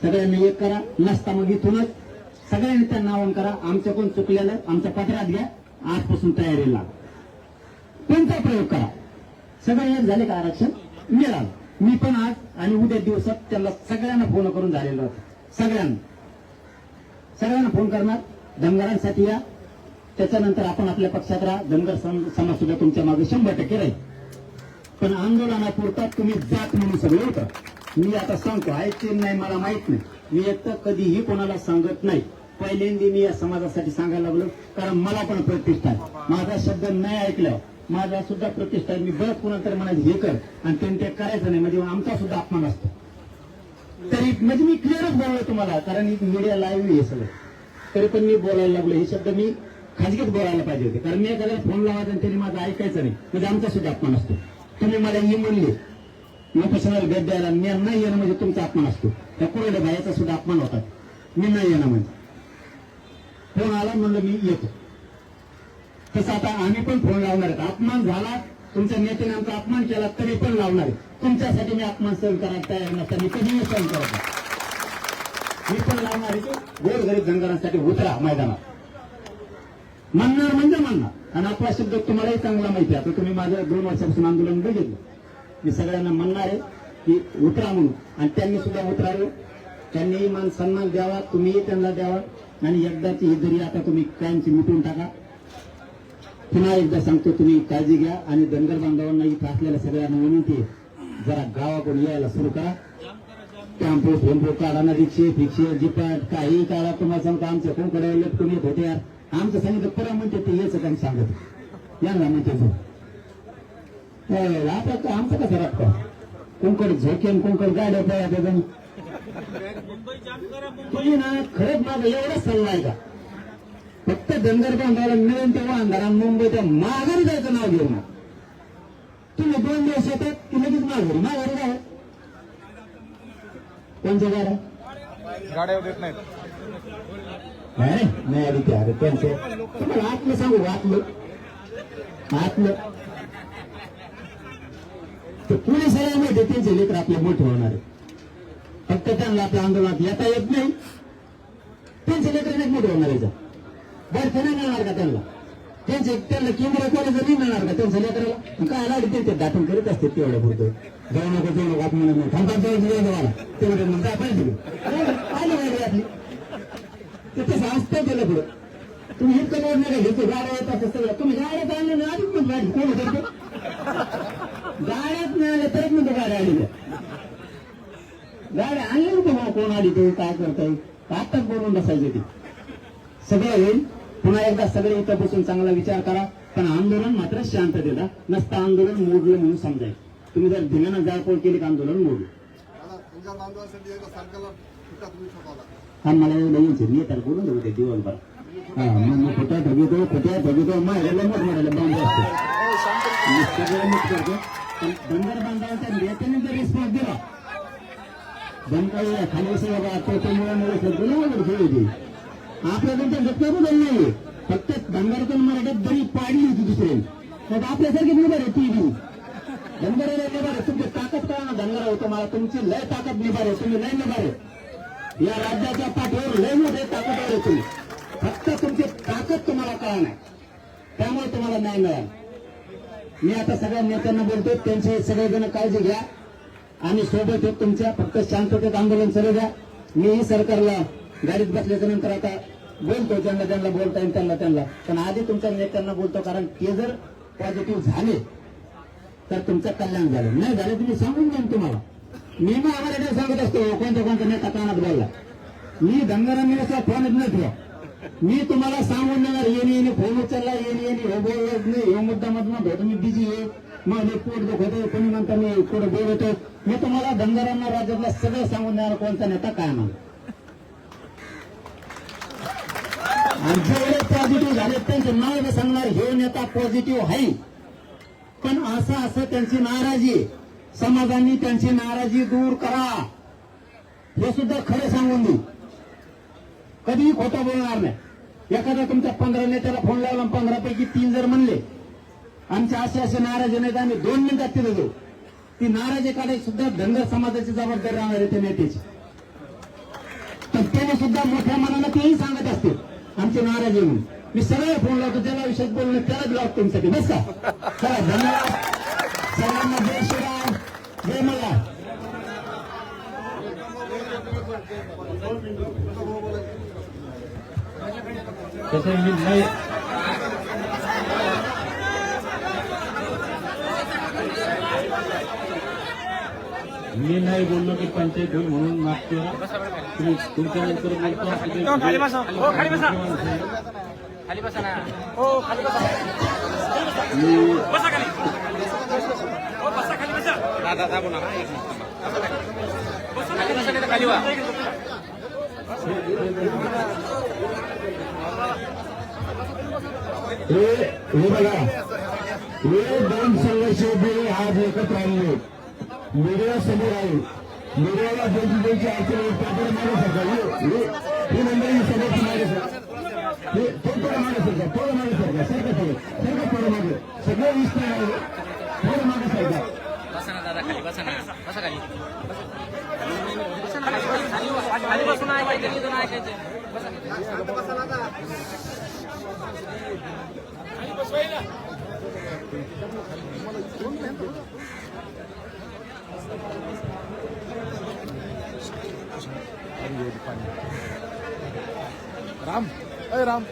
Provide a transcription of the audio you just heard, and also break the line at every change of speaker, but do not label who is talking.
सगळ्यांनी एक करा, नसता मग इथूनच सगळ्यांनी त्यांना आवाहन करा, आमच्या कोण चुकलेलं आमच्या पत्रात घ्या, आजपासून तयारीला लागा, कोणता प्रयोग करा. सगळे एक झाले का आरक्षण मिळालं. मी पण आज आणि उद्या दिवसात त्याला सगळ्यांना फोन करून झालेलं होतं. सगळ्यांना फोन करणार, धनगरांसाठी या, त्याच्यानंतर आपण आपल्या पक्षात राहा. धनगर समाज सुद्धा तुमच्या मागे 100% राहील. पण आंदोलनापुरता तुम्ही जात म्हणून सगळे होतं. मी आता सांगतो, ऐकते नाही मला माहित नाही, मी एक तर कधीही कोणाला सांगत नाही. पहिल्यांदा मी या समाजासाठी सांगायला लागलो, कारण मला पण प्रतिष्ठा आहे. माझा शब्द नाही ऐकला, माझा सुद्धा प्रतिष्ठा आहे. मी बरं कुणाला तरी म्हणायचं हे कर आणि त्यांनी ते करायचं नाही, म्हणजे आमचा सुद्धा अपमान असतो. तरी म्हणजे मी क्लिअरच बोललो तुम्हाला, कारण मीडिया लाईव्ह हे सगळं, तरी पण मी बोलायला लागलो. हे शब्द मी खाजगीत बोलायला पाहिजे होते, कारण मी एखाद्याला फोन लावायचा आणि त्यांनी माझं ऐकायचं नाही, म्हणजे आमचा सुद्धा अपमान असतो. तुम्ही मला ये म्हणले लोकेशनला भेट द्यायला, मी नाही येणं म्हणजे तुमचा अपमान असतो. त्या कोरड्या बायाचा सुद्धा अपमान होतात. मी नाही येणं म्हणजे फोन आला म्हणलं मी येतो. तसं आता आम्ही पण फोन लावणार आहेत. अपमान झाला, तुमच्या नेत्याने आमचा अपमान केला तरी पण लावणार आहे. तुमच्यासाठी मी अपमान सहन करायला तयार नसताना कधीही सहन करत नाही. मी पण लावणार आहे की गोरगरीब धनगरांसाठी उतरा मैदानात, म्हणणार म्हणजे म्हणणार. आणि आपला शब्द तुम्हालाही चांगला माहिती आहे. आता तुम्ही माझं 2 वर्षापासून आंदोलन बघितलं. मी सगळ्यांना म्हणणार आहे की उतरा म्हणून, आणि त्यांनी सुद्धा उतरावे. त्यांनी मान सन्मान द्यावा, तुम्हीही त्यांना द्यावा. आणि एकदाची ही जरी आता तुम्ही कायमची मिटून टाका. पुन्हा एकदा सांगतो, तुम्ही काळजी घ्या. आणि धनगर बांधवांना इथं असलेल्या सगळ्यांना विनंती आहे, जरा गावाकडून यायला सुरू करा. टॅम्पो फेम्पो काढा ना, रिक्षे फिक्षे जिपाट काही काढा. तुम्हाला सांगतो, आमच्या कोणकडे लटकून येत होते यार. आमचं सांगितलं परत म्हणते ते यायचं काम सांगत यांना म्हणते आता आमचं कसं राखतं. कोणकडे झोकेन कोणकडे गाड्या पळा. तुम्ही ना खरंच माझा एवढाच सल्ला आहे का, फक्त धनगर बांधवाला मिळून तेव्हा अंधारात मुंबईच्या माघारी जायचं नाव घेऊ ना. तुम्ही 2 दिवस येतात की लगेच माघारी काय कोणत्या
गाड्या देत नाहीत.
नाही आधी ते अरे त्यांचे तुम्हाला आतलं सांगू, आतलं ते पुणे सगळ्या माहिती, त्यांचे लेकर आपले मोठे होणार आहे. फक्त त्यांना आपल्या आंदोलनात येता येत नाही. त्यांचे लेकर नाही मोठे होणार याचा बरं नाही मिळणार का त्यांना. त्यांना केंद्रीय कॉलेज नाही मिळणार का त्यांच्या लेकराला. काय लाडी ते दाटून करीत असते तेवढ्या पुरतं. जाऊ नको आपण म्हणत नाही, थांबा मला तेवढे म्हणता पाहिजे आली माहिती आपली ते तसं असतं गेलं पुढं. तुम्ही इतकं रोड नाही घेतो, गाड्या येतात सगळं. तुम्ही गाड्यात आणलं ना आधीच म्हणतो गाडी कोण होतं, गाड्यात नाही आले तरच म्हणतो गाड्या आली. गाड्या आणल्या ना तुम्हाला कोण आली ते काय करताय, आताच बोलून बसायचे ते सगळं होईल. पुन्हा एकदा सगळे इथं बसून चांगला विचार करा. पण आंदोलन मात्र शांततेला नसतं. आंदोलन मोडलं म्हणून समजायचं. तुम्ही जर धिंगाणा जाळपोळ केली का आंदोलन मोडलं. हा मला यायचे मी तर बोलून देऊ ते दिवसभर. हा मग खोट्या ठगितो मारायला मोठ मारायला बांध असतो. सगळं मिक्स करतो. पण धनगर बांधवांच्या नेत्याने जर रिस्पॉन्स दिला धनगर खाली बाबा तो मुळे आपल्याकडे घटना बदल नाही. फक्त धनगरातून मराठीत दरी पाडली होती दुसऱ्याने. तर आपल्यासारखी निभार आहे ती धनगराला निभार आहे. तुमची ताकद कळा ना धनगरा होतो. मला तुमची लय ताकद निभार आहे. तुम्ही लय निभार आहे. या राज्याच्या पाठीवर लय मोठे ताकदवर आहे तुम्ही. फक्त तुमची ताकद तुम्हाला कळा नाही, त्यामुळे तुम्हाला न्याय मिळाला. मी आता सगळ्या नेत्यांना बोलतो, त्यांचे सगळेजण काळजी घ्या आणि सोबत येत तुमच्या. फक्त शांततेत आंदोलन चालू द्या. मीही सरकारला गाडीत बसल्याच्या नंतर आता बोलतो, ज्यांना बोलता येईल त्यांना. पण आधी तुमच्या नेत्यांना बोलतो, कारण ते जर पॉझिटिव्ह झाले तर तुमचं कल्याण झालं. नाही झालं तुम्ही सांगून द्या तुम्हाला. मी मग आम्हाला सांगत असतो कोणत्या नेता कानात बोलला. मी धनगरांनी असं फोनच नाही ठेवा. मी तुम्हाला सांगून देणार, येणे फोन उचलला, येणे हे बोलत नाही, हे मुद्दा मधून होतो मी बिझी आहे, मग पोट दुखत कोणी म्हणता मी पुढे बोलतो. मी तुम्हाला धनगरांना राज्यातला सगळं सांगून देणार कोणता नेता काय म्हणा. आणि जेवढे पॉझिटिव्ह झाले त्यांचे नाव सांगणार, हे नेता पॉझिटिव्ह आहे. पण असं त्यांची नाराजी, समाजांनी त्यांची नाराजी दूर करा, हे सुद्धा खरं सांगून देऊ. कधीही खोटं बोलणार नाही. एखादा तुमच्या 15 नेत्याला फोन लावला, 15 पैकी 3 जर म्हणले आमचे असे नाराजी नाहीत, आम्ही 2 मिनिटात तिथे जाऊ. ती नाराजी काढायची सुद्धा धनगर समाजाची जबाबदारी राहणार आहे त्या नेत्याची. असताना सुद्धा मोठ्या मनानं तेही सांगत असते आमचे नाराज येऊन मी सगळे फोन लावतो त्याला विषय बोलणं त्याला ब्लॉक तुमच्यासाठी बस का चला धन्यवाद सर्वांना जय श्रीराम जय मला
तसं मी नाही मी नाही बोललो की पंचायत होईल म्हणून माफ करा तुम्ही तुमच्या नंतर बोलतो
खाली बसा हो खाली बसा खाली बसा ना हो खाली बसा बसा खाली हो बसा खाली बसा दादा दाबू नका एक मिनिट बसा खाली बसा नाही तर खाली वा
हे बघा हे दोन संघर्ष आज एकत्र आणले मीडिया समोर आहे मीडियाला ज्यांची अडचण त्याकडे मागे सरकार हे मंडळी समोरची मागे सर हे थोडं मागे सरकार थोडं मागे सरकार सरकार थोडं मागे सगळे विस्तार आहे थोडं मागे सरकार
बसा ना दादा खाली बसा ना बसा खाली खाली बसून ऐकायचं नाही ऐकायचं बसा ना खाली बसवायला राम अय राम